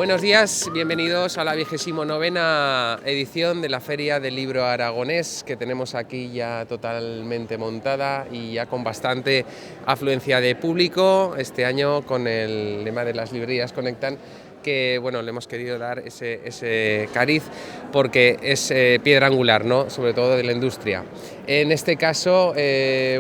Buenos días, bienvenidos a la 29ª edición de la Feria del Libro Aragonés, que tenemos aquí ya totalmente montada y ya con bastante afluencia de público. Este año con el lema de las librerías conectan, que bueno, le hemos querido dar ese cariz porque es piedra angular, ¿no?, sobre todo de la industria. En este caso,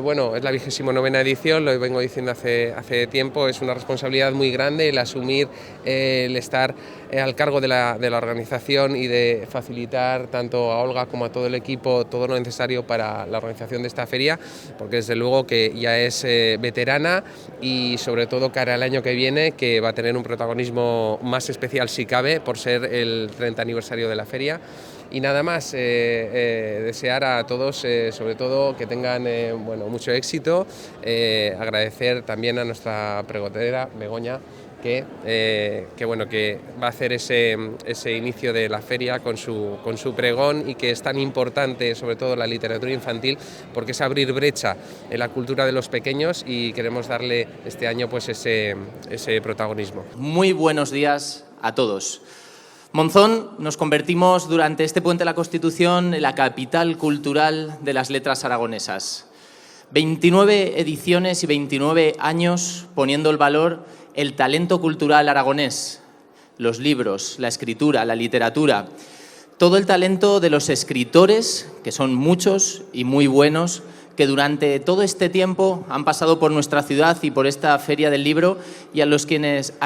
bueno, es la 29ª edición, lo vengo diciendo hace tiempo, es una responsabilidad muy grande el asumir, el estar al cargo de la organización y de facilitar tanto a Olga como a todo el equipo todo lo necesario para la organización de esta feria, porque desde luego que ya es veterana y sobre todo cara al año que viene, que va a tener un protagonismo más especial si cabe por ser el 30 aniversario de la feria. Y nada más, desear a todos, sobre todo, que tengan bueno, mucho éxito, agradecer también a nuestra pregotera, Begoña, que va a hacer ese inicio de la feria con su pregón, y que es tan importante, sobre todo la literatura infantil, porque es abrir brecha en la cultura de los pequeños y queremos darle este año pues ese protagonismo. Muy buenos días a todos. Monzón nos convertimos durante este Puente de la Constitución en la capital cultural de las letras aragonesas. 29 ediciones y 29 años poniendo el valor el talento cultural aragonés, los libros, la escritura, la literatura, todo el talento de los escritores, que son muchos y muy buenos, que durante todo este tiempo han pasado por nuestra ciudad y por esta Feria del Libro, y a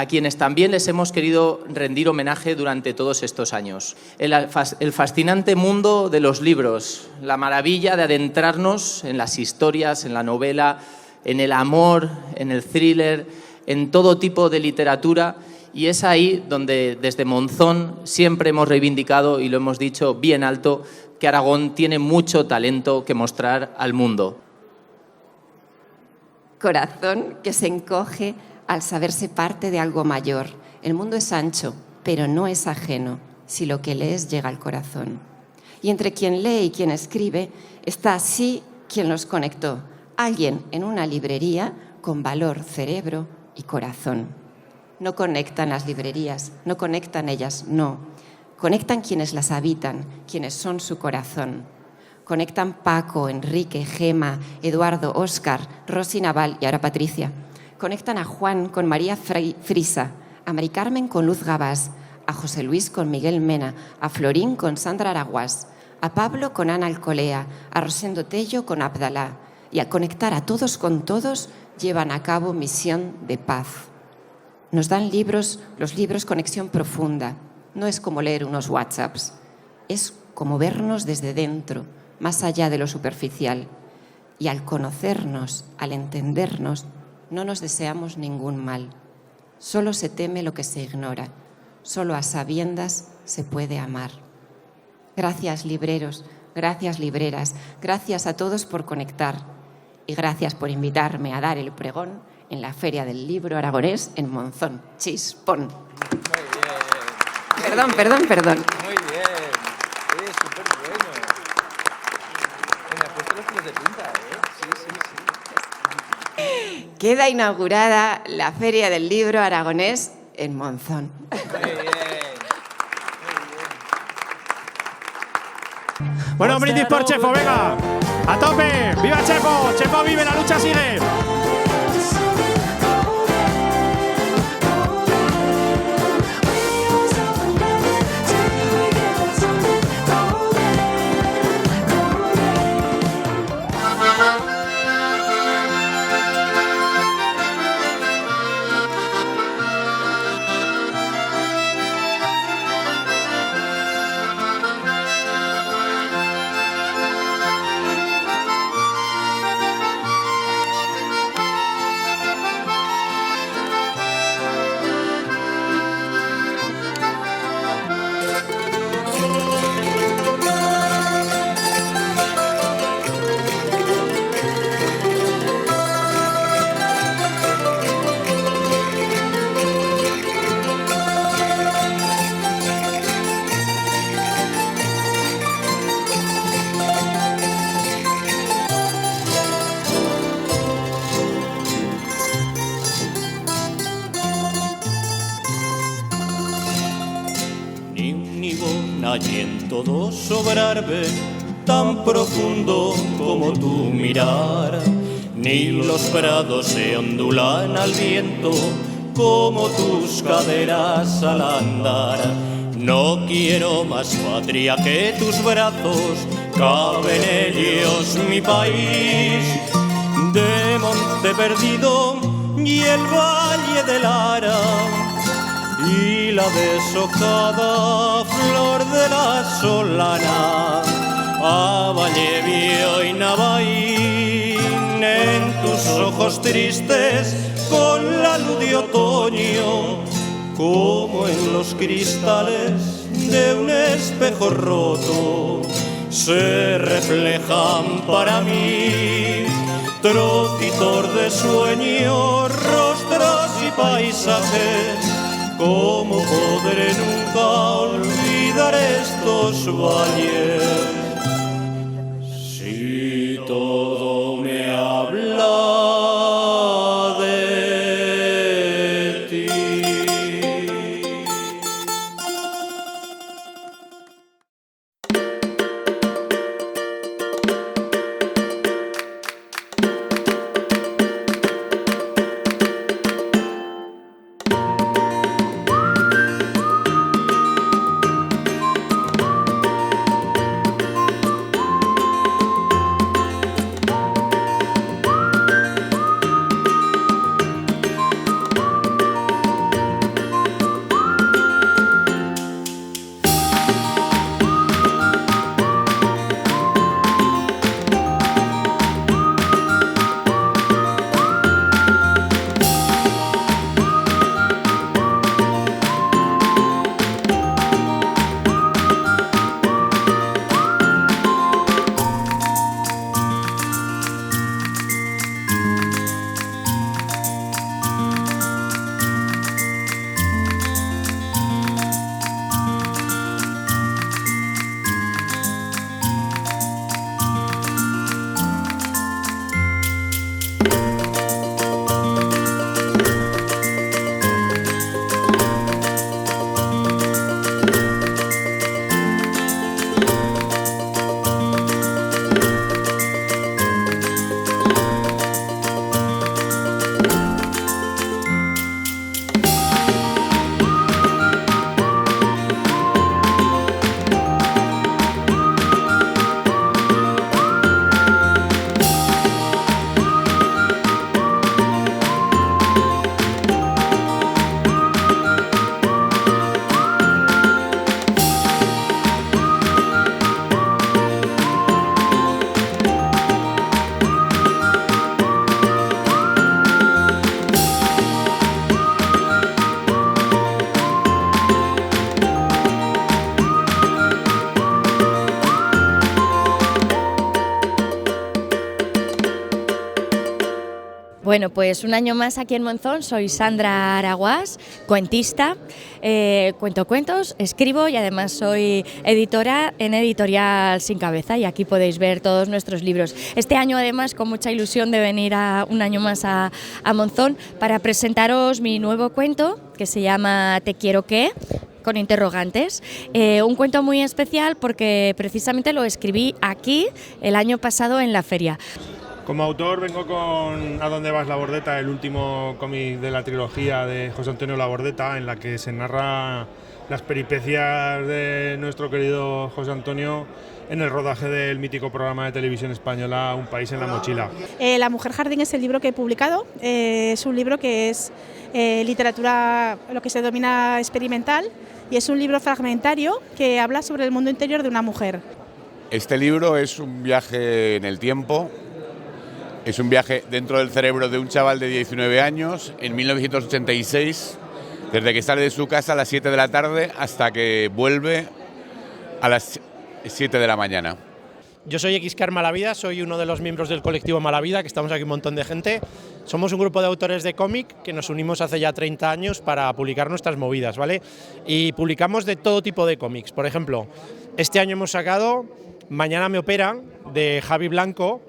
quienes también les hemos querido rendir homenaje durante todos estos años. El fascinante mundo de los libros, la maravilla de adentrarnos en las historias, en la novela, en el amor, en el thriller, en todo tipo de literatura, y es ahí donde desde Monzón siempre hemos reivindicado, y lo hemos dicho bien alto, que Aragón tiene mucho talento que mostrar al mundo. Corazón que se encoge al saberse parte de algo mayor. El mundo es ancho, pero no es ajeno, si lo que lees llega al corazón. Y entre quien lee y quien escribe está así quien los conectó. Alguien en una librería con valor, cerebro y corazón. No conectan las librerías, no conectan ellas, no. Conectan quienes las habitan, quienes son su corazón. Conectan Paco, Enrique, Gema, Eduardo, Óscar, Rosy Naval y ahora Patricia. Conectan a Juan con María Frisa, a Mari Carmen con Luz Gabás, a José Luis con Miguel Mena, a Florín con Sandra Araguás, a Pablo con Ana Alcolea, a Rosendo Tello con Abdalá. Y al conectar a todos con todos, llevan a cabo misión de paz. Nos dan libros, los libros, conexión profunda. No es como leer unos WhatsApps, es como vernos desde dentro, más allá de lo superficial. Y al conocernos, al entendernos, no nos deseamos ningún mal. Solo se teme lo que se ignora. Solo a sabiendas se puede amar. Gracias, libreros, gracias, libreras, gracias a todos por conectar. Y gracias por invitarme a dar el pregón en la Feria del Libro Aragonés en Monzón. Chispón. Perdón. Muy bien. Es súper bueno. Me ha puesto los pelos de punta, Sí. Queda inaugurada la Feria del Libro Aragonés en Monzón. Muy bien. Bueno, brindis por Chefo, venga. A tope. ¡Viva Chefo! Chefo vive, la lucha sigue. hay en todo sobrarbe tan profundo como tu mirar, ni los prados se ondulan al viento como tus caderas al andar. No quiero más patria que tus brazos, cabe en ellos mi país. De Monte Perdido y el Valle de Lara y la deshojada flor de la Solana, a Vallevio y Navaín, en tus ojos tristes con la luz de otoño, como en los cristales de un espejo roto, se reflejan para mí trocitos de sueño, rostros y paisajes. ¿Cómo podré nunca olvidar estos valles? Si todo me habla de ti. Bueno, pues un año más aquí en Monzón, soy Sandra Araguás, cuentista, cuento cuentos, escribo y además soy editora en Editorial Sin Cabeza, y aquí podéis ver todos nuestros libros. Este año además con mucha ilusión de venir un año más a Monzón para presentaros mi nuevo cuento que se llama Te quiero qué, con interrogantes, un cuento muy especial porque precisamente lo escribí aquí el año pasado en la feria. Como autor vengo con A dónde vas, Labordeta, el último cómic de la trilogía de José Antonio Labordeta, en la que se narra las peripecias de nuestro querido José Antonio en el rodaje del mítico programa de televisión española Un país en la mochila. La mujer jardín es el libro que he publicado, es un libro que es literatura, lo que se denomina experimental, y es un libro fragmentario que habla sobre el mundo interior de una mujer. Este libro es un viaje en el tiempo. Es un viaje dentro del cerebro de un chaval de 19 años, en 1986, desde que sale de su casa a las 7 de la tarde hasta que vuelve a las 7 de la mañana. Yo soy Xcar Malavida, soy uno de los miembros del colectivo Malavida, que estamos aquí un montón de gente. Somos un grupo de autores de cómic que nos unimos hace ya 30 años para publicar nuestras movidas, ¿vale? Y publicamos de todo tipo de cómics. Por ejemplo, este año hemos sacado Mañana me operan, de Javi Blanco,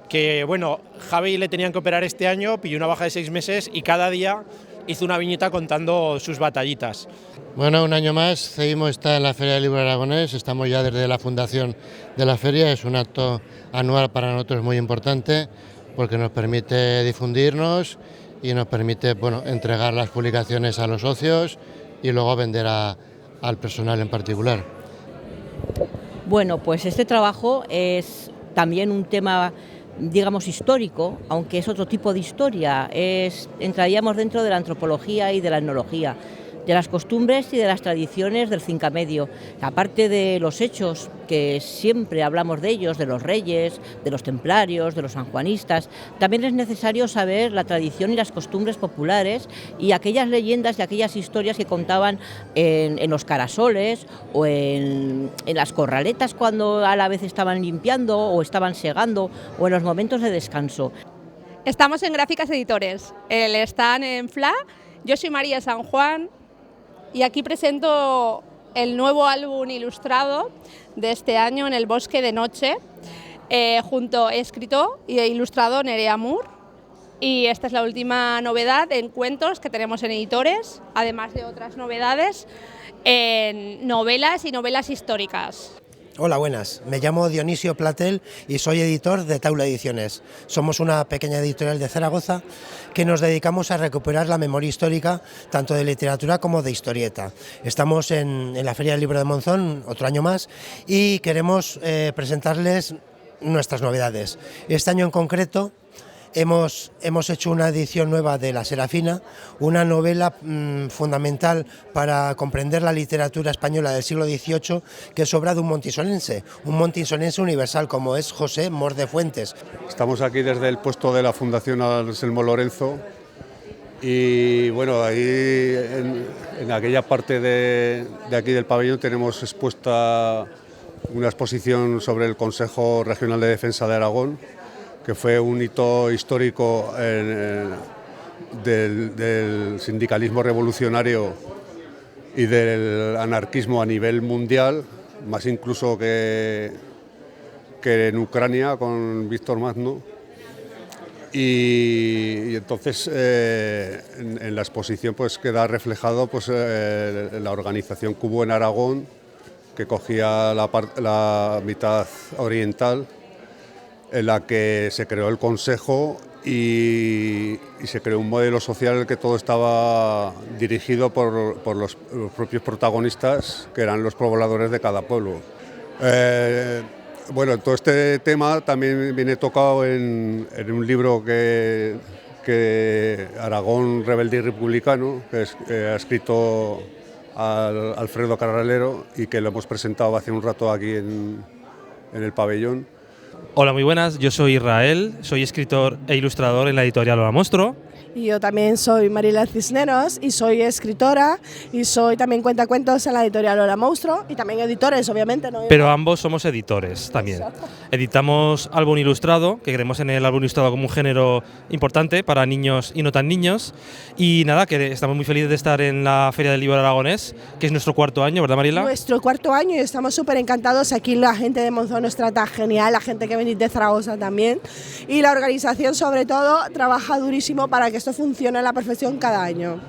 que bueno, Javi le tenían que operar este año, pilló una baja de 6 meses y cada día hizo una viñeta contando sus batallitas. Bueno, un año más, CEIMO está en la Feria del Libro Aragonés, estamos ya desde la fundación de la feria, es un acto anual para nosotros muy importante porque nos permite difundirnos y nos permite entregar las publicaciones a los socios y luego vender al personal en particular. Bueno, pues este trabajo es también un tema, digamos, histórico, aunque es otro tipo de historia. Entraríamos dentro de la antropología y de la etnología, de las costumbres y de las tradiciones del Cinca Medio. Aparte de los hechos, que siempre hablamos de ellos, de los reyes, de los templarios, de los sanjuanistas, también es necesario saber la tradición y las costumbres populares y aquellas leyendas y aquellas historias que contaban en los carasoles o en las corraletas cuando a la vez estaban limpiando o estaban segando o en los momentos de descanso. Estamos en Gráficas Editores, el stand en FLA. Yo soy María San Juan y aquí presento el nuevo álbum ilustrado de este año, En el bosque de noche, junto a escritor e ilustrado Nerea Moore. Y esta es la última novedad en cuentos que tenemos en Editores, además de otras novedades en novelas y novelas históricas. Hola, buenas. Me llamo Dionisio Platel y soy editor de Taula Ediciones. Somos una pequeña editorial de Zaragoza que nos dedicamos a recuperar la memoria histórica tanto de literatura como de historieta. Estamos en la Feria del Libro de Monzón, otro año más, y queremos presentarles nuestras novedades. Este año en concreto hemos hecho una edición nueva de La Serafina, una novela fundamental para comprender la literatura española del siglo XVIII, que es obra de un montisonense universal como es José Mor de Fuentes. Estamos aquí desde el puesto de la Fundación Anselmo Lorenzo y bueno, ahí en aquella parte de aquí del pabellón tenemos expuesta una exposición sobre el Consejo Regional de Defensa de Aragón, que fue un hito histórico del sindicalismo revolucionario y del anarquismo a nivel mundial, más incluso que en Ucrania con Víctor Magno. Y entonces en la exposición pues queda reflejado pues, la organización que hubo en Aragón, que cogía la mitad oriental, en la que se creó el Consejo y se creó un modelo social en el que todo estaba dirigido por los propios protagonistas, que eran los pobladores de cada pueblo. Bueno, todo este tema también viene tocado en un libro que Aragón Rebelde y Republicano, que ha escrito Alfredo Carralero y que lo hemos presentado hace un rato aquí en el pabellón. Hola, muy buenas, yo soy Israel, soy escritor e ilustrador en la editorial Hola Monstruo. Y yo también soy Marila Cisneros y soy escritora y soy también cuentacuentos en la editorial Hola Monstruo y también editores, obviamente. ¿No? Pero ambos somos editores también. Exacto. Editamos álbum ilustrado, que creemos en el álbum ilustrado como un género importante para niños y no tan niños. Y nada, que estamos muy felices de estar en la Feria del Libro Aragonés, que es nuestro cuarto año, ¿verdad, Marila? Nuestro cuarto año y estamos súper encantados. Aquí la gente de Monzón nos trata genial, la gente que venís de Zaragoza también. Y la organización, sobre todo, trabaja durísimo para que esto funciona a la perfección cada año.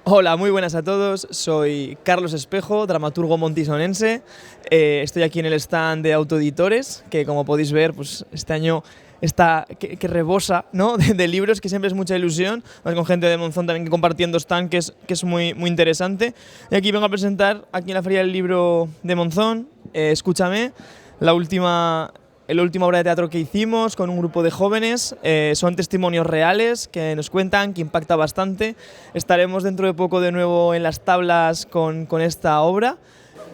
Hola, muy buenas a todos, soy Carlos Espejo, dramaturgo montisonense. Estoy aquí en el stand de Autoeditores, que como podéis ver, pues este año está que rebosa, ¿no? de libros, que siempre es mucha ilusión. Con gente de Monzón también compartiendo stand, que es muy, muy interesante. Y aquí vengo a presentar, aquí en la Feria del Libro de Monzón, Escúchame, la última obra de teatro que hicimos con un grupo de jóvenes. Son testimonios reales que nos cuentan, que impacta bastante. Estaremos dentro de poco de nuevo en las tablas con esta obra.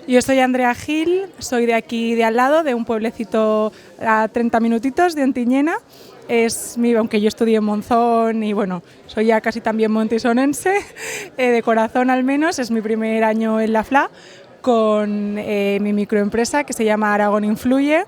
Yo soy Andrea Gil, soy de aquí de al lado, de un pueblecito a 30 minutitos de Ontiñena. Aunque yo estudié en Monzón y bueno, soy ya casi también montisonense, de corazón al menos. Es mi primer año en la FLA con mi microempresa que se llama Aragón Influye.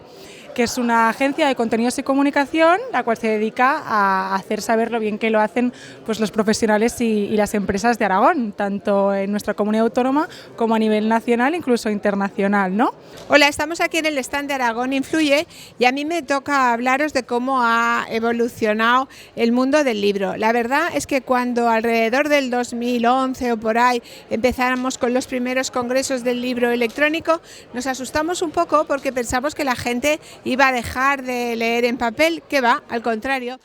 que es una agencia de contenidos y comunicación, la cual se dedica a hacer saber lo bien que lo hacen pues, los profesionales y las empresas de Aragón, tanto en nuestra comunidad autónoma como a nivel nacional, incluso internacional, ¿no? Hola, estamos aquí en el stand de Aragón Influye y a mí me toca hablaros de cómo ha evolucionado el mundo del libro. La verdad es que cuando alrededor del 2011 o por ahí empezáramos con los primeros congresos del libro electrónico, nos asustamos un poco porque pensamos que la gente iba a dejar de leer en papel, que va, al contrario.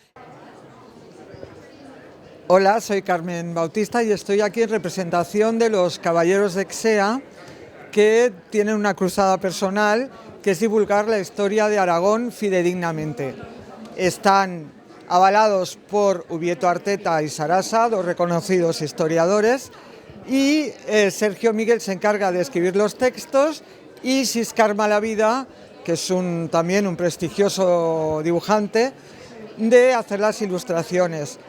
Hola, soy Carmen Bautista y estoy aquí en representación de los Caballeros de Xea, que tienen una cruzada personal que es divulgar la historia de Aragón fidedignamente. Están avalados por Ubieto Arteta y Sarasa, dos reconocidos historiadores, y Sergio Miguel se encarga de escribir los textos y Siscar Malavida, que es también un prestigioso dibujante, de hacer las ilustraciones.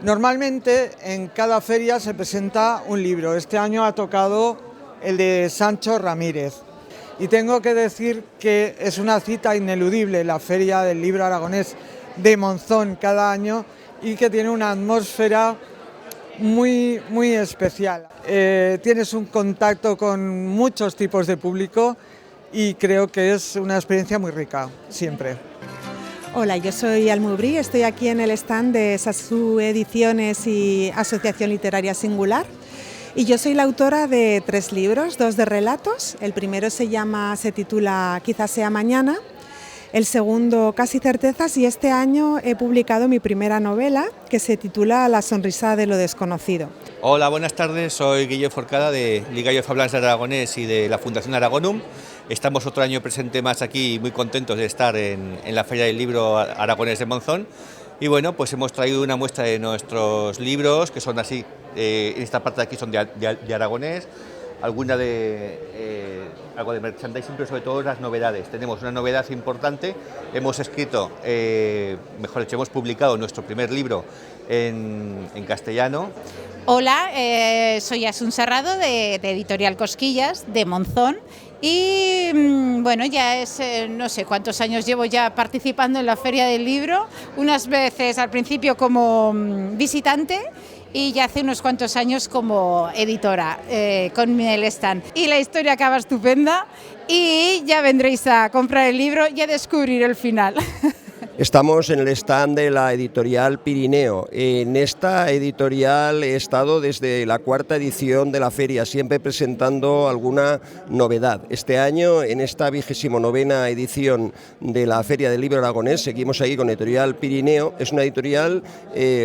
Normalmente en cada feria se presenta un libro. Este año ha tocado el de Sancho Ramírez. Y tengo que decir que es una cita ineludible la Feria del Libro Aragonés de Monzón cada año y que tiene una atmósfera muy, muy especial. Tienes un contacto con muchos tipos de público y creo que es una experiencia muy rica, siempre. Hola, yo soy Almubrí, estoy aquí en el stand de Sasú Ediciones y Asociación Literaria Singular y yo soy la autora de 3 libros, 2 de relatos. El primero se titula Quizás sea mañana, el segundo Casi certezas y este año he publicado mi primera novela que se titula La sonrisa de lo desconocido. Hola, buenas tardes, soy Guillermo Forcada de Liga Fablans de Aragonés y de la Fundación Aragonum. Estamos otro año presente más aquí, muy contentos de estar en la Feria del Libro Aragonés de Monzón. Y bueno, pues hemos traído una muestra de nuestros libros, que son así, en esta parte de aquí son de Aragonés, alguna algo de merchandising, pero sobre todo las novedades. Tenemos una novedad importante, hemos escrito, hemos publicado nuestro primer libro en castellano. Hola, soy Asun Serrado de Editorial Cosquillas, de Monzón. Y bueno, ya es, no sé cuántos años llevo ya participando en la Feria del Libro, unas veces al principio como visitante y ya hace unos cuantos años como editora con el stand. Y la historia acaba estupenda y ya vendréis a comprar el libro y a descubrir el final. Estamos en el stand de la editorial Pirineo. En esta editorial he estado desde la 4ª edición de la feria, siempre presentando alguna novedad. Este año, en esta 29ª edición de la Feria del Libro Aragonés, seguimos ahí con editorial Pirineo. Es una editorial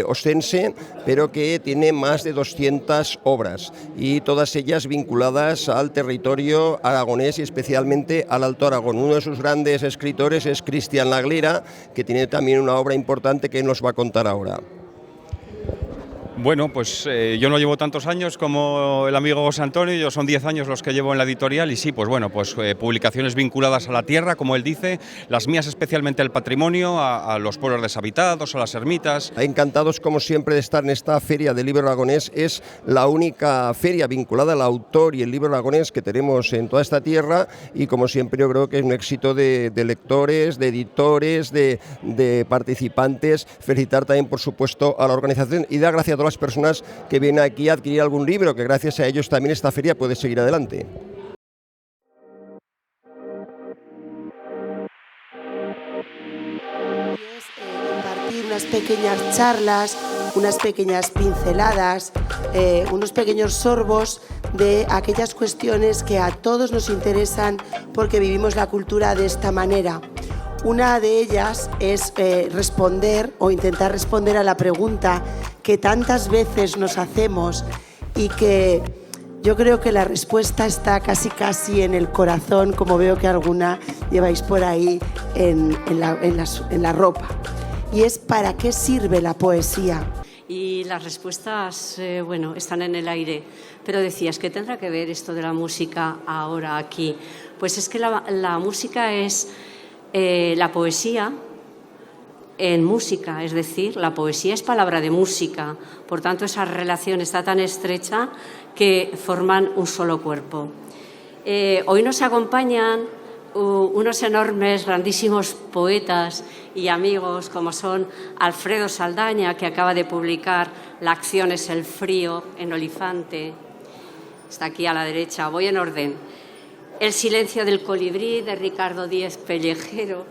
ostense, pero que tiene más de 200 obras y todas ellas vinculadas al territorio aragonés y especialmente al Alto Aragón. Uno de sus grandes escritores es Cristian Laglera, que tiene también una obra importante que nos va a contar ahora. Bueno, pues yo no llevo tantos años como el amigo José Antonio, yo son 10 años los que llevo en la editorial y sí, pues bueno, pues publicaciones vinculadas a la tierra, como él dice, las mías especialmente al patrimonio, a los pueblos deshabitados, a las ermitas. Encantados como siempre de estar en esta Feria del Libro Aragonés, es la única feria vinculada al autor y el libro aragonés que tenemos en toda esta tierra y como siempre yo creo que es un éxito de lectores, de editores, de participantes. Felicitar también por supuesto a la organización y dar gracias a todas las personas que vienen aquí a adquirir algún libro, que gracias a ellos también esta feria puede seguir adelante. Compartir unas pequeñas charlas, unas pequeñas pinceladas, unos pequeños sorbos de aquellas cuestiones que a todos nos interesan porque vivimos la cultura de esta manera. Una de ellas es responder o intentar responder a la pregunta que tantas veces nos hacemos y que yo creo que la respuesta está casi en el corazón, como veo que alguna lleváis por ahí en la ropa. Y es ¿para qué sirve la poesía? Y las respuestas, bueno, están en el aire. Pero decías, ¿qué tendrá que ver esto de la música ahora aquí? Pues es que la música es la poesía en música, es decir, la poesía es palabra de música, por tanto esa relación está tan estrecha que forman un solo cuerpo. Hoy nos acompañan unos enormes, grandísimos poetas y amigos como son Alfredo Saldaña, que acaba de publicar La acción es el frío, en Olifante. Está aquí a la derecha, voy en orden. El silencio del colibrí, de Ricardo Díez Pellejero.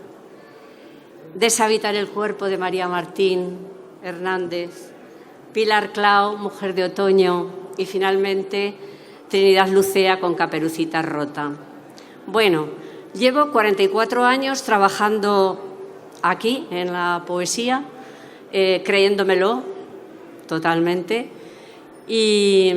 Deshabitar el cuerpo, de María Martín Hernández. Pilar Clau, Mujer de otoño. Y finalmente Trinidad Lucea, con Caperucita Rota. Bueno, llevo 44 años trabajando aquí en la poesía, creyéndomelo totalmente, y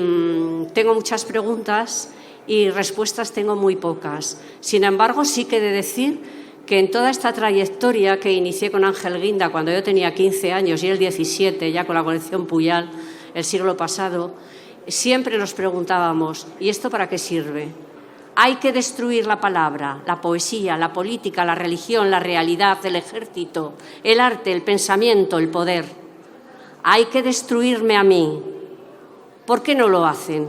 tengo muchas preguntas y respuestas tengo muy pocas. Sin embargo, sí que he de decir que en toda esta trayectoria que inicié con Ángel Guinda cuando yo tenía 15 años y él 17, ya con la colección Puyal, el siglo pasado, siempre nos preguntábamos, ¿y esto para qué sirve? Hay que destruir la palabra, la poesía, la política, la religión, la realidad, el ejército, el arte, el pensamiento, el poder. Hay que destruirme a mí. ¿Por qué no lo hacen?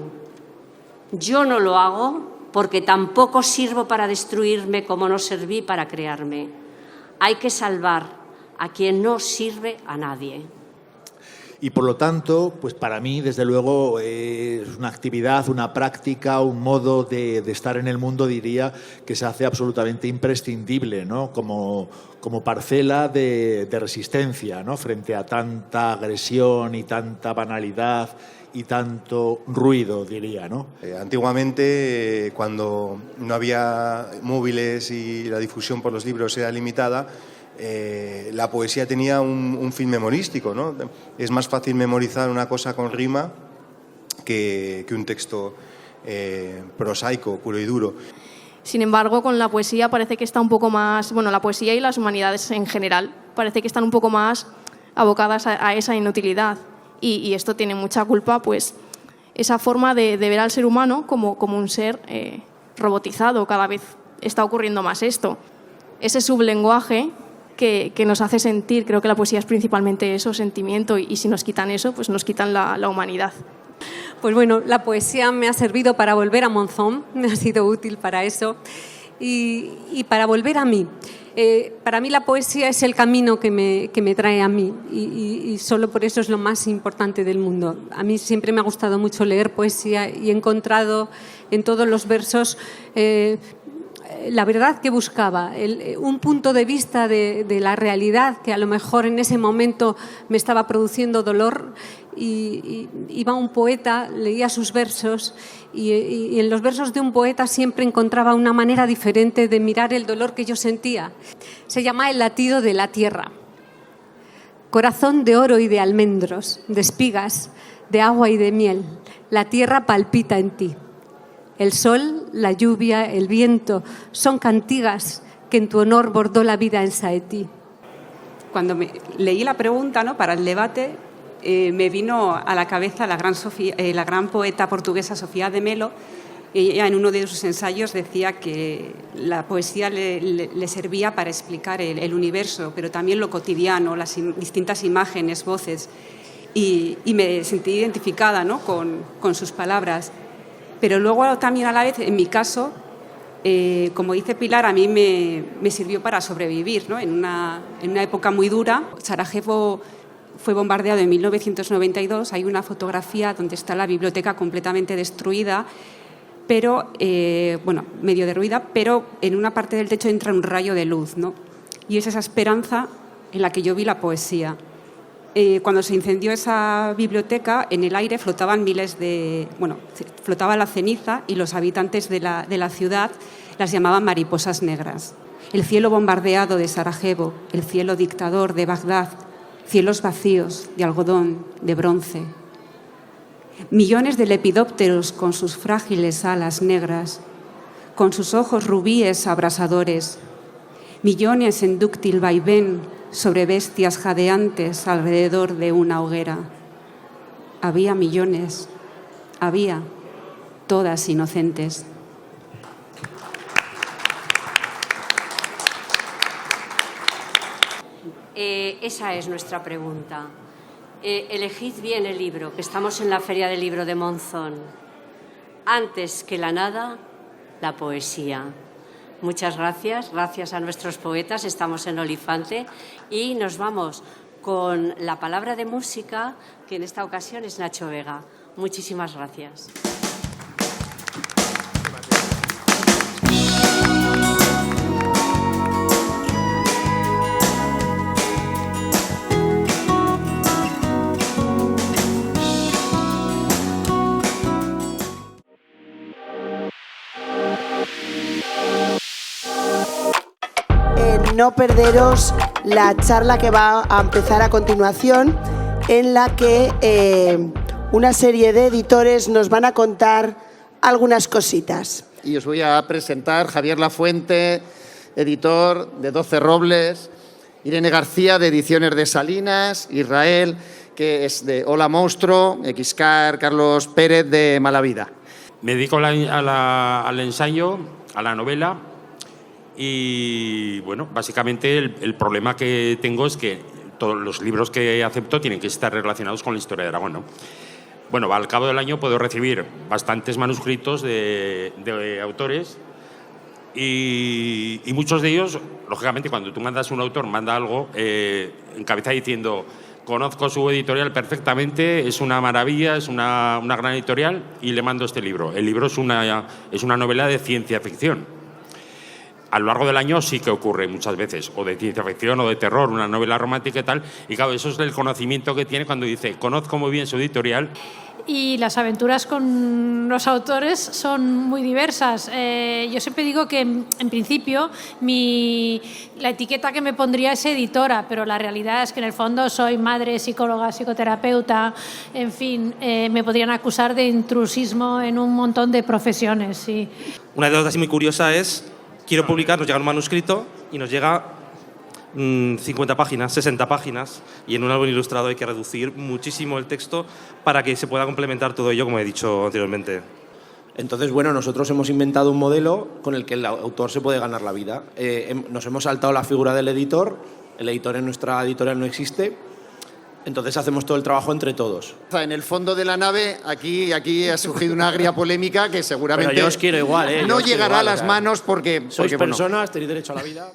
Yo no lo hago porque tampoco sirvo para destruirme como no serví para crearme. Hay que salvar a quien no sirve a nadie. Y por lo tanto, pues para mí, desde luego, es una actividad, una práctica, un modo de estar en el mundo, diría, que se hace absolutamente imprescindible, ¿no? Como parcela de resistencia, ¿no? Frente a tanta agresión y tanta banalidad y tanto ruido, diría, ¿no? Antiguamente, cuando no había móviles y la difusión por los libros era limitada, la poesía tenía un fin memorístico, ¿no? Es más fácil memorizar una cosa con rima que un texto prosaico, puro y duro. Sin embargo, con la poesía parece que está un poco más... Bueno, la poesía y las humanidades en general parece que están un poco más abocadas a esa inutilidad. Y esto tiene mucha culpa, pues, esa forma de ver al ser humano como un ser robotizado. Cada vez está ocurriendo más esto. Ese sublenguaje que nos hace sentir, creo que la poesía es principalmente eso, sentimiento, y si nos quitan eso, pues nos quitan la humanidad. Pues bueno, la poesía me ha servido para volver a Monzón, me ha sido útil para eso y para volver a mí. Para mí la poesía es el camino que me trae a mí y solo por eso es lo más importante del mundo. A mí siempre me ha gustado mucho leer poesía y he encontrado en todos los versos la verdad que buscaba, un punto de vista de la realidad que a lo mejor en ese momento me estaba produciendo dolor, y iba un poeta, leía sus versos y en los versos de un poeta siempre encontraba una manera diferente de mirar el dolor que yo sentía. Se llama El latido de la tierra. Corazón de oro y de almendros, de espigas, de agua y de miel, la tierra palpita en ti. El sol, la lluvia, el viento son cantigas que en tu honor bordó la vida en Saetí. Cuando leí la pregunta, ¿no?, para el debate, me vino a la cabeza la gran poeta portuguesa Sofía de Melo. Ella en uno de sus ensayos decía que la poesía le servía para explicar el universo, pero también lo cotidiano, las distintas imágenes, voces. Y me sentí identificada, ¿no?, con sus palabras. Pero luego también a la vez, en mi caso, como dice Pilar, a mí me sirvió para sobrevivir, ¿no? En una época muy dura. Sarajevo fue bombardeado en 1992. Hay una fotografía donde está la biblioteca completamente destruida, pero, medio derruida, pero en una parte del techo entra un rayo de luz, ¿no? Y es esa esperanza en la que yo vi la poesía. Cuando se incendió esa biblioteca, en el aire flotaban flotaba la ceniza y los habitantes de la ciudad las llamaban mariposas negras. El cielo bombardeado de Sarajevo, el cielo dictador de Bagdad, cielos vacíos de algodón, de bronce. Millones de lepidópteros con sus frágiles alas negras, con sus ojos rubíes abrasadores. Millones en dúctil vaivén sobre bestias jadeantes alrededor de una hoguera. Había millones, había, todas inocentes. Esa es nuestra pregunta. Elegid bien el libro, que estamos en la Feria del Libro de Monzón. Antes que la nada, la poesía. Muchas gracias, gracias a nuestros poetas, estamos en Olifante y nos vamos con la palabra de música, que en esta ocasión es Nacho Vega. Muchísimas gracias. No perderos la charla que va a empezar a continuación, en la que una serie de editores nos van a contar algunas cositas. Y os voy a presentar Javier Lafuente, editor de 12 Robles, Irene García, de Ediciones de Salinas, Israel, que es de Hola Monstruo, Xcar, Carlos Pérez, de Malavida. Me dedico al ensayo, a la novela. Y bueno, básicamente el problema que tengo es que todos los libros que acepto tienen que estar relacionados con la historia de Aragón, ¿no? Bueno, al cabo del año puedo recibir bastantes manuscritos de autores y muchos de ellos, lógicamente, cuando tú mandas un autor, manda algo, encabeza diciendo: conozco su editorial perfectamente, es una maravilla, es una gran editorial y le mando este libro. El libro es una novela de ciencia ficción. A lo largo del año sí que ocurre muchas veces, o de ciencia ficción o de terror, una novela romántica y tal, y claro, eso es el conocimiento que tiene cuando dice: conozco muy bien su editorial. Y las aventuras con los autores son muy diversas. Yo siempre digo que, en principio, la etiqueta que me pondría es editora, pero la realidad es que en el fondo soy madre, psicóloga, psicoterapeuta, en fin, me podrían acusar de intrusismo en un montón de profesiones. Sí. Una anécdota así muy curiosa es: quiero publicar, nos llega un manuscrito y nos llega 50 páginas, 60 páginas, y en un álbum ilustrado hay que reducir muchísimo el texto para que se pueda complementar todo ello, como he dicho anteriormente. Entonces, bueno, nosotros hemos inventado un modelo con el que el autor se puede ganar la vida. Nos hemos saltado la figura del editor, el editor en nuestra editorial no existe, entonces hacemos todo el trabajo entre todos. En el fondo de la nave, aquí ha surgido una agria polémica que seguramente pero yo os quiero igual, no llegará a las manos porque sois personas, tenéis derecho a la vida.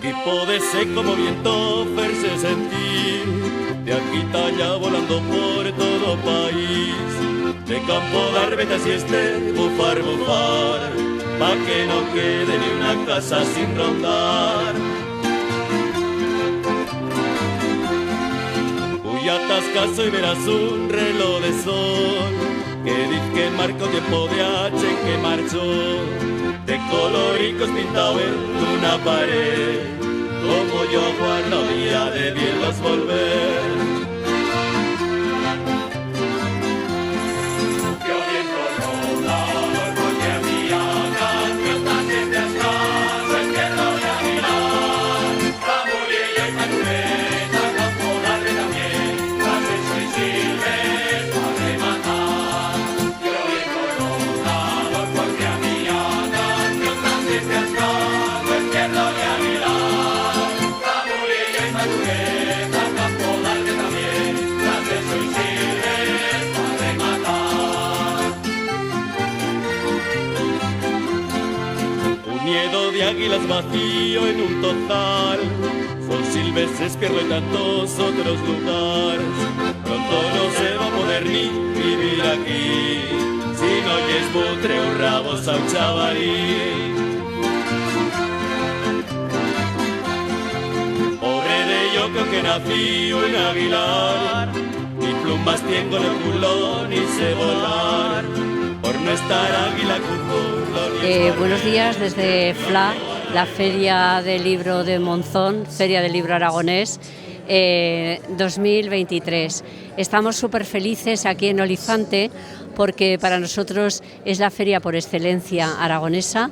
Y podese como viento verse sentir, de aquí talla volando por todo país, de campo dar vetas y bufar, pa' que no quede ni una casa sin rondar. Uy, atascaso y verás un reloj de sol, que dice que marcó tiempo de H que marchó, de coloricos pintado en una pared, como yo guardo día de verlos volver. Águilas vacío en un total, son silvestres pierdo en tantos otros lugares. Pronto no se va a poder ni vivir aquí, si no oyes butre o rabos a un chavalí. Pobre de yo creo que nací un aguilar, ni plumas tengo en el culo ni sé volar, por no estar águila cucurlo. Buenos días desde FLA, la Feria del Libro de Monzón, Feria del Libro Aragonés 2023. Estamos súper felices aquí en Olifante porque para nosotros es la feria por excelencia aragonesa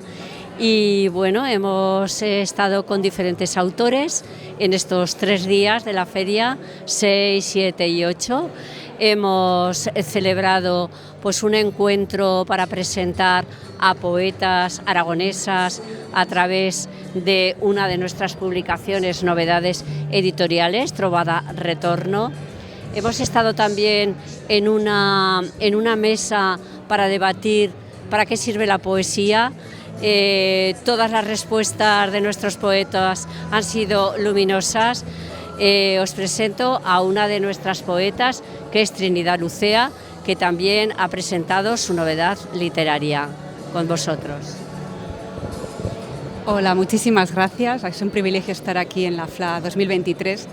y bueno, hemos estado con diferentes autores en estos 3 días de la feria, 6, 7 y 8. hemos celebrado pues un encuentro para presentar a poetas aragonesas a través de una de nuestras publicaciones, novedades editoriales, Trobada Retorno. Hemos estado también en una mesa para debatir para qué sirve la poesía. Todas las respuestas de nuestros poetas han sido luminosas. Os presento a una de nuestras poetas, que es Trinidad Lucea, que también ha presentado su novedad literaria con vosotros. Hola, muchísimas gracias. Es un privilegio estar aquí en la FLA 2023.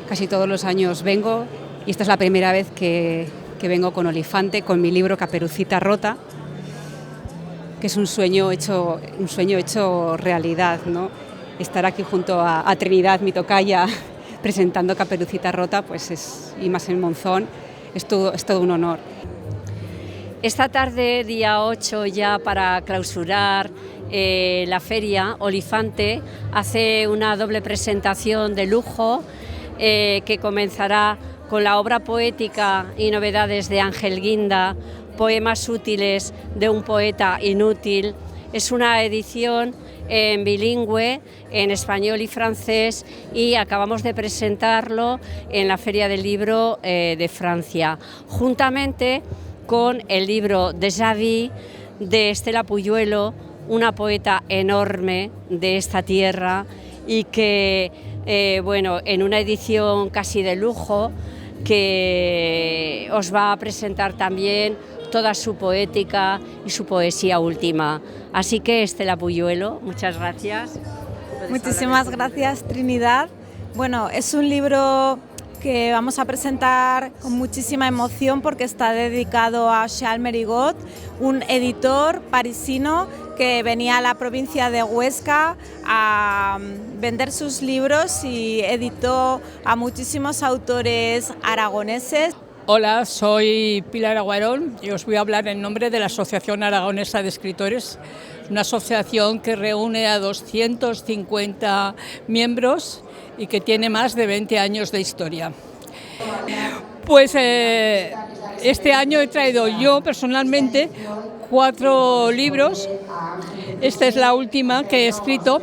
Casi todos los años vengo y esta es la primera vez que vengo con Olifante, con mi libro Caperucita Rota, que es un sueño hecho realidad, ¿no? Estar aquí junto a Trinidad, mi tocaya, presentando Caperucita Rota, pues y más en Monzón, es todo un honor. Esta tarde, día 8, ya para clausurar la feria, Olifante hace una doble presentación de lujo que comenzará con la obra poética y novedades de Ángel Guinda, Poemas útiles de un poeta inútil. Es una edición en bilingüe, en español y francés, y acabamos de presentarlo en la Feria del Libro de Francia, juntamente con el libro Déjà Vu de Estela Puyuelo, una poeta enorme de esta tierra y que, en una edición casi de lujo, que os va a presentar también toda su poética y su poesía última. Así que, Estela Puyuelo, muchas gracias. Muchísimas gracias, Trinidad. Bueno, es un libro que vamos a presentar con muchísima emoción porque está dedicado a Charles Mérigot, un editor parisino que venía a la provincia de Huesca a vender sus libros y editó a muchísimos autores aragoneses. Hola, soy Pilar Aguarón y os voy a hablar en nombre de la Asociación Aragonesa de Escritores, una asociación que reúne a 250 miembros y que tiene más de 20 años de historia. Pues este año he traído yo personalmente 4 libros. Esta es la última que he escrito,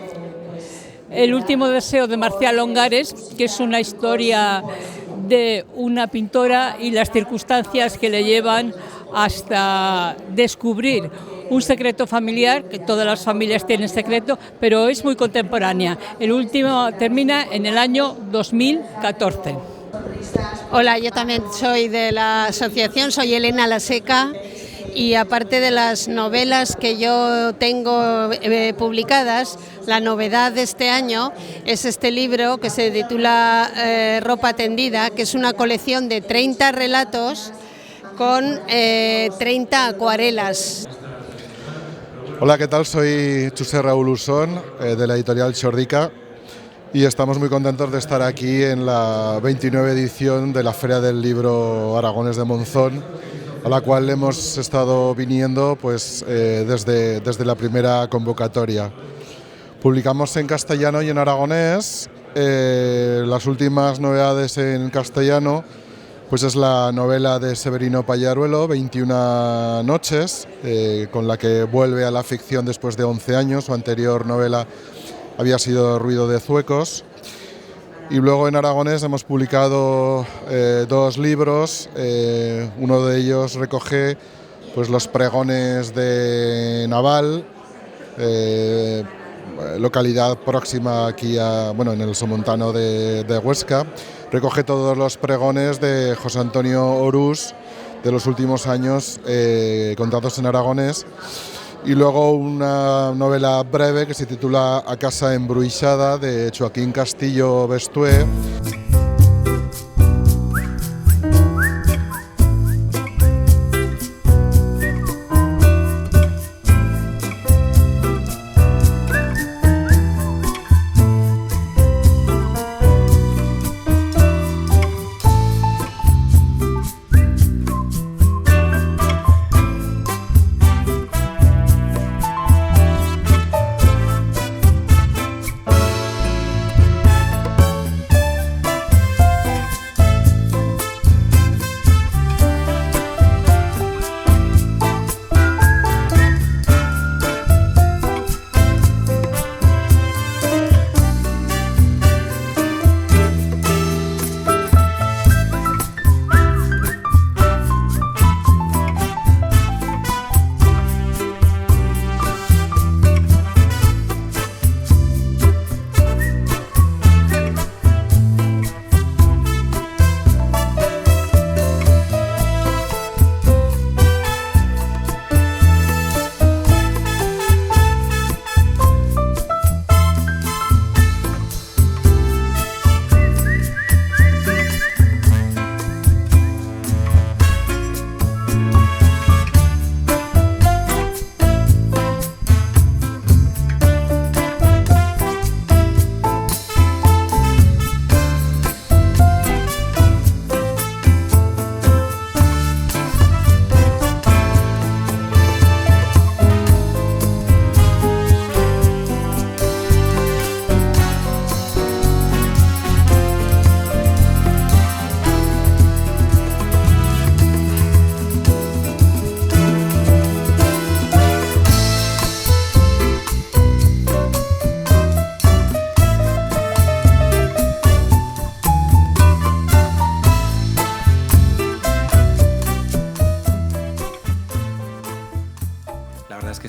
El último deseo de Marcial Ongares, que es una historia de una pintora y las circunstancias que le llevan hasta descubrir un secreto familiar, que todas las familias tienen secreto, pero es muy contemporánea. El último termina en el año 2014. Hola, yo también soy de la asociación, soy Elena Laseca, y aparte de las novelas que yo tengo publicadas, la novedad de este año es este libro que se titula Ropa tendida, que es una colección de 30 relatos con 30 acuarelas. Hola, ¿qué tal? Soy José Raúl Usón, de la editorial Chordica, y estamos muy contentos de estar aquí en la 29 edición de la Feria del Libro Aragones de Monzón, a la cual hemos estado viniendo desde la primera convocatoria. Publicamos en castellano y en aragonés. Las últimas novedades en castellano pues es la novela de Severino Pallaruelo, 21 noches, con la que vuelve a la ficción después de 11 años. Su anterior novela había sido Ruido de Zuecos. Y luego en aragonés hemos publicado 2 libros. Uno de ellos recoge pues los pregones de Naval, localidad próxima aquí en el Somontano de Huesca. Recoge todos los pregones de José Antonio Orús de los últimos años, contados en aragonés. Y luego una novela breve que se titula A casa embruixada, de Joaquín Castillo Bestué.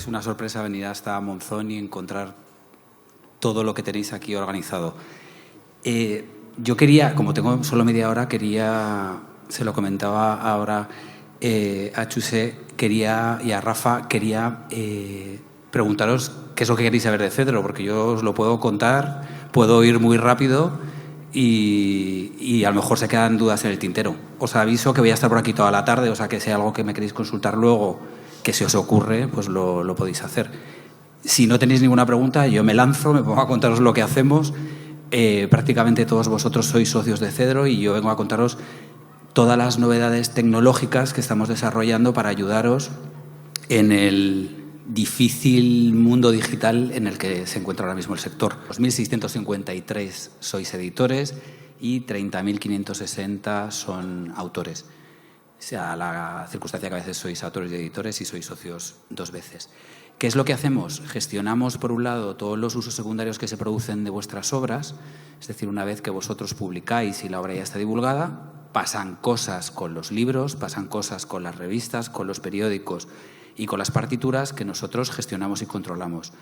Es una sorpresa venir hasta Monzón y encontrar todo lo que tenéis aquí organizado. Yo quería, como tengo solo media hora, se lo comentaba ahora a Chusé, y a Rafa, quería preguntaros qué es lo que queréis saber de Cedro, porque yo os lo puedo contar, puedo ir muy rápido y a lo mejor se quedan dudas en el tintero. Os aviso que voy a estar por aquí toda la tarde, o sea que si hay algo que me queréis consultar luego, que se os ocurre, pues lo podéis hacer. Si no tenéis ninguna pregunta, yo me lanzo, me pongo a contaros lo que hacemos. Prácticamente todos vosotros sois socios de Cedro y yo vengo a contaros todas las novedades tecnológicas que estamos desarrollando para ayudaros en el difícil mundo digital en el que se encuentra ahora mismo el sector. 2.653 sois editores y 30.560 son autores. O sea, la circunstancia que a veces sois autores y editores y sois socios 2 veces. ¿Qué es lo que hacemos? Gestionamos, por un lado, todos los usos secundarios que se producen de vuestras obras, es decir, una vez que vosotros publicáis y la obra ya está divulgada, pasan cosas con los libros, pasan cosas con las revistas, con los periódicos y con las partituras que nosotros gestionamos y controlamos.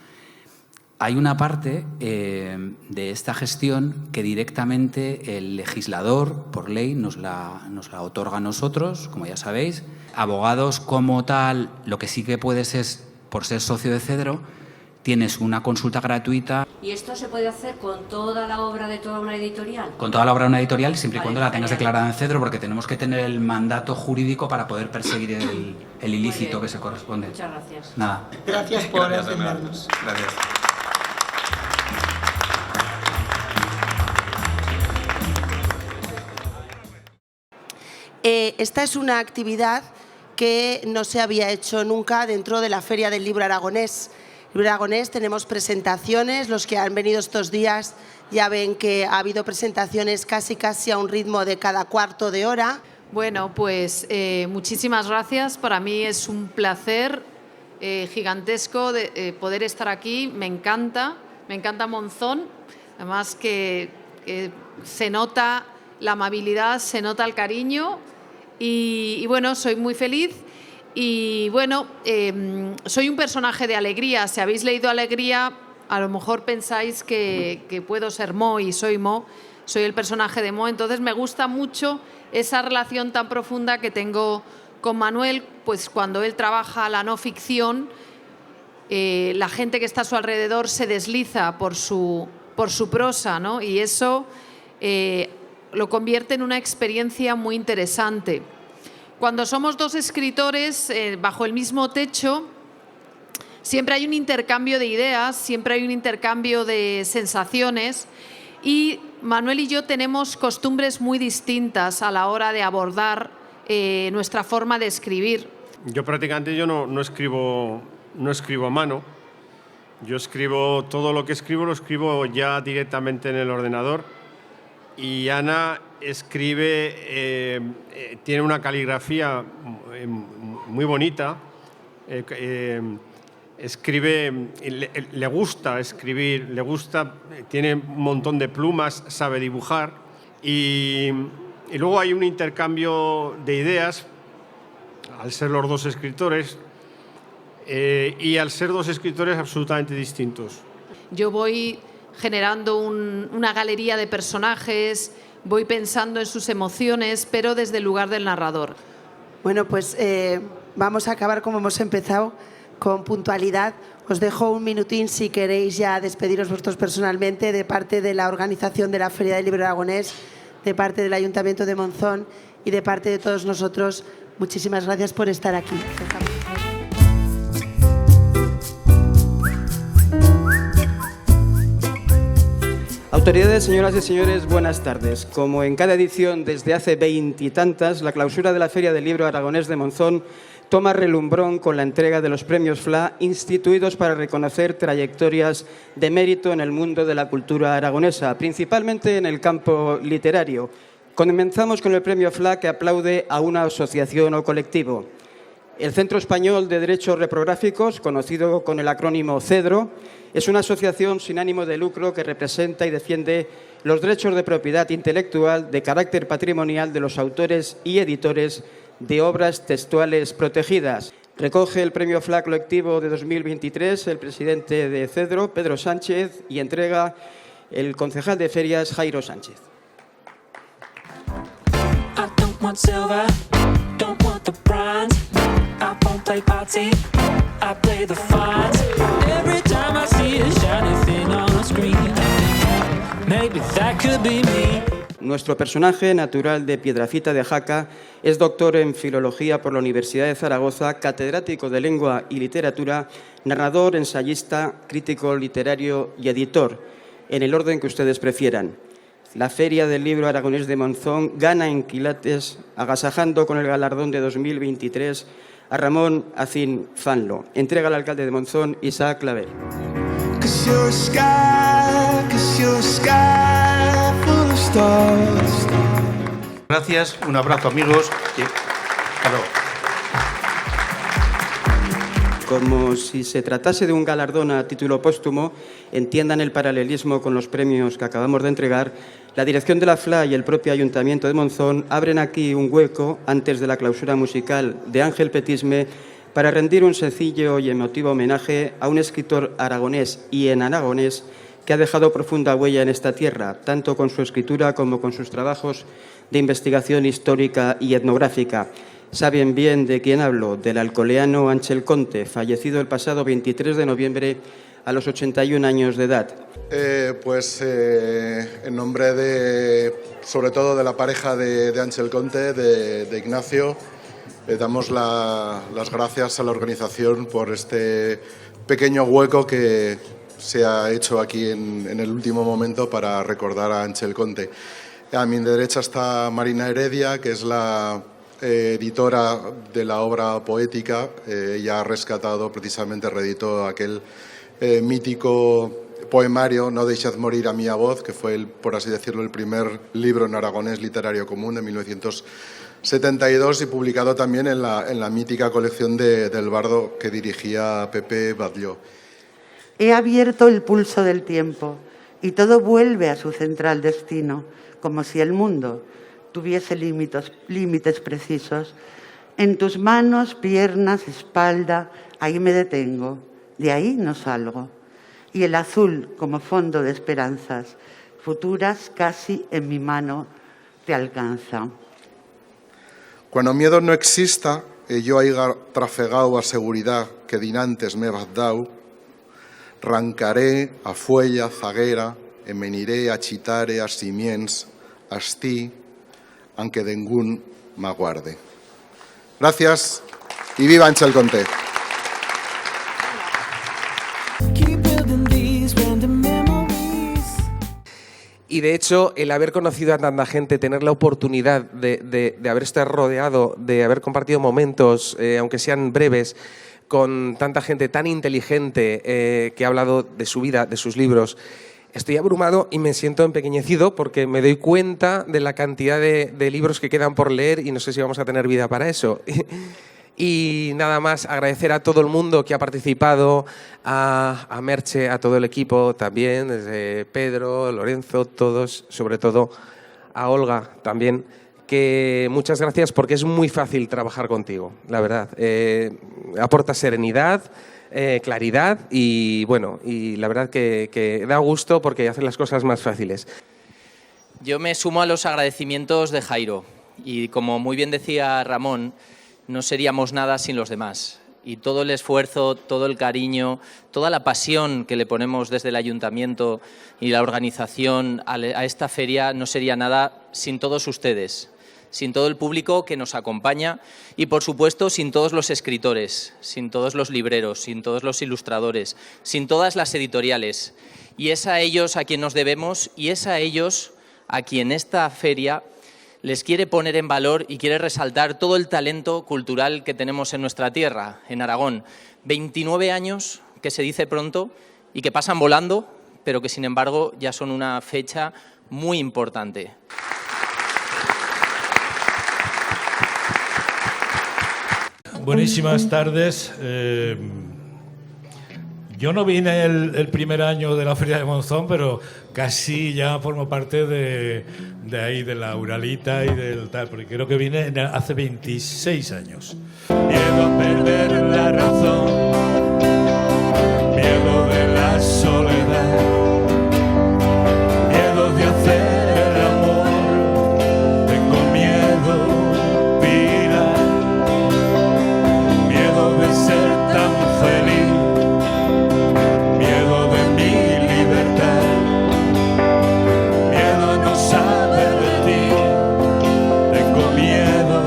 Hay una parte de esta gestión que directamente el legislador, por ley, nos la otorga a nosotros, como ya sabéis. Abogados como tal, lo que sí que puedes es, por ser socio de Cedro, tienes una consulta gratuita. ¿Y esto se puede hacer con toda la obra de toda una editorial? Con toda la obra de una editorial, siempre y cuando la tengas declarada en Cedro, porque tenemos que tener el mandato jurídico para poder perseguir el ilícito que se corresponde. Muchas gracias. Nada. Gracias por atendernos. Gracias. Esta es una actividad que no se había hecho nunca dentro de la Feria del Libro Aragonés. Libro Aragonés tenemos presentaciones, los que han venido estos días ya ven que ha habido presentaciones casi a un ritmo de cada cuarto de hora. Bueno, pues muchísimas gracias. Para mí es un placer gigantesco de poder estar aquí. Me encanta Monzón. Además que se nota la amabilidad, se nota el cariño y bueno, soy muy feliz. Y bueno, soy un personaje de Alegría. Si habéis leído Alegría, a lo mejor pensáis que puedo ser Mo y soy Mo. Soy el personaje de Mo. Entonces me gusta mucho esa relación tan profunda que tengo con Manuel, pues cuando él trabaja la no ficción, la gente que está a su alrededor se desliza por su prosa, ¿no? Y eso lo convierte en una experiencia muy interesante. Cuando somos 2 escritores bajo el mismo techo, siempre hay un intercambio de ideas, siempre hay un intercambio de sensaciones y Manuel y yo tenemos costumbres muy distintas a la hora de abordar nuestra forma de escribir. Yo prácticamente no escribo a mano. Yo escribo todo lo que escribo, lo escribo ya directamente en el ordenador. Y Ana escribe, tiene una caligrafía muy bonita, escribe, le gusta escribir, tiene un montón de plumas, sabe dibujar y luego hay un intercambio de ideas al ser los 2 escritores y al ser 2 escritores absolutamente distintos. Yo voy generando una galería de personajes, voy pensando en sus emociones, pero desde el lugar del narrador. Bueno, pues vamos a acabar como hemos empezado, con puntualidad. Os dejo un minutín si queréis ya despediros vosotros personalmente de parte de la organización de la Feria del Libro Aragonés, de parte del Ayuntamiento de Monzón y de parte de todos nosotros. Muchísimas gracias por estar aquí. Autoridades, señoras y señores, buenas tardes. Como en cada edición desde hace 20 y tantas, la clausura de la Feria del Libro Aragonés de Monzón toma relumbrón con la entrega de los premios FLA instituidos para reconocer trayectorias de mérito en el mundo de la cultura aragonesa, principalmente en el campo literario. Comenzamos con el premio FLA que aplaude a una asociación o colectivo. El Centro Español de Derechos Reprográficos, conocido con el acrónimo CEDRO, es una asociación sin ánimo de lucro que representa y defiende los derechos de propiedad intelectual de carácter patrimonial de los autores y editores de obras textuales protegidas. Recoge el premio FLA colectivo de 2023 el presidente de Cedro, Pedro Sánchez, y entrega el concejal de ferias, Jairo Sánchez. Nuestro personaje, natural de Piedrafita de Jaca, es doctor en Filología por la Universidad de Zaragoza, catedrático de Lengua y Literatura, narrador, ensayista, crítico literario y editor, en el orden que ustedes prefieran. La Feria del Libro Aragonés de Monzón gana en quilates, agasajando con el galardón de 2023 a Ramón Acín Fanlo. Entrega al alcalde de Monzón, Isaac Claver. Gracias, un abrazo, amigos. Hasta luego. Como si se tratase de un galardón a título póstumo, entiendan el paralelismo con los premios que acabamos de entregar, la dirección de la FLA y el propio Ayuntamiento de Monzón abren aquí un hueco antes de la clausura musical de Ángel Petisme para rendir un sencillo y emotivo homenaje a un escritor aragonés y en aragonés que ha dejado profunda huella en esta tierra, tanto con su escritura como con sus trabajos de investigación histórica y etnográfica. Saben bien de quién hablo, del alcoleano Ángel Conte, fallecido el pasado 23 de noviembre a los 81 años de edad. En nombre sobre todo de la pareja de Ángel Conte, de Ignacio, damos las gracias a la organización por este pequeño hueco que se ha hecho aquí en el último momento para recordar a Ángel Conte. A mi derecha está Marina Heredia, que es la editora de la obra poética. Ella ha rescatado, precisamente reeditó aquel mítico poemario No deixad morir a mía voz, que fue, por así decirlo, el primer libro en aragonés literario común de 1972 y publicado también en la mítica colección del bardo que dirigía Pepe Batlló. He abierto el pulso del tiempo y todo vuelve a su central destino, como si el mundo tuviese límites precisos. En tus manos, piernas, espalda, ahí me detengo, de ahí no salgo. Y el azul como fondo de esperanzas futuras casi en mi mano te alcanza. Cuando miedo no exista, yo haiga trafegado a seguridad que dinantes me vas dau, rancaré a fuella, zaguera, e meniré a chitare a simiens, asti, aunque dengún m'aguarde. Gracias y viva Ángel Conte. Y de hecho, el haber conocido a tanta gente, tener la oportunidad de haber estado rodeado, de haber compartido momentos, aunque sean breves, con tanta gente tan inteligente que ha hablado de su vida, de sus libros, estoy abrumado y me siento empequeñecido porque me doy cuenta de la cantidad de libros que quedan por leer y no sé si vamos a tener vida para eso. Y nada más, agradecer a todo el mundo que ha participado, a Merche, a todo el equipo también, desde Pedro, Lorenzo, todos, sobre todo a Olga también, que muchas gracias porque es muy fácil trabajar contigo, la verdad. Aporta serenidad, claridad y bueno, y la verdad que da gusto porque hace las cosas más fáciles. Yo me sumo a los agradecimientos de Jairo y como muy bien decía Ramón, no seríamos nada sin los demás. Y todo el esfuerzo, todo el cariño, toda la pasión que le ponemos desde el ayuntamiento y la organización a esta feria no sería nada sin todos ustedes, sin todo el público que nos acompaña y, por supuesto, sin todos los escritores, sin todos los libreros, sin todos los ilustradores, sin todas las editoriales. Y es a ellos a quien nos debemos y es a ellos a quien esta feria les quiere poner en valor y quiere resaltar todo el talento cultural que tenemos en nuestra tierra, en Aragón. 29 años, que se dice pronto y que pasan volando, pero que sin embargo ya son una fecha muy importante. Buenísimas tardes. Yo no vine el primer año de la Feria de Monzón, pero casi ya formo parte de ahí, de la Uralita y del tal, porque creo que vine hace 26 años. Miedo a perder la razón, miedo de la soledad, miedo de hacer el amor, tengo miedo, Pilar, miedo de ser tan feliz, miedo de mi libertad, miedo a no saber de ti, tengo miedo.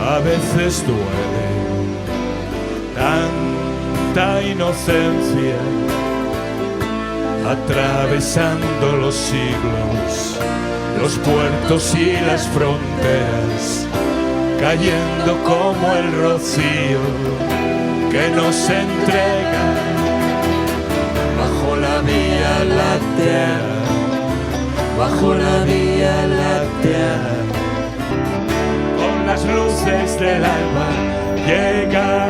A veces duele tanta inocencia, atravesando los siglos, los puertos y las fronteras, cayendo como el rocío que nos entrega bajo la Vía Láctea, bajo la Vía Láctea. Con las luces del alba llega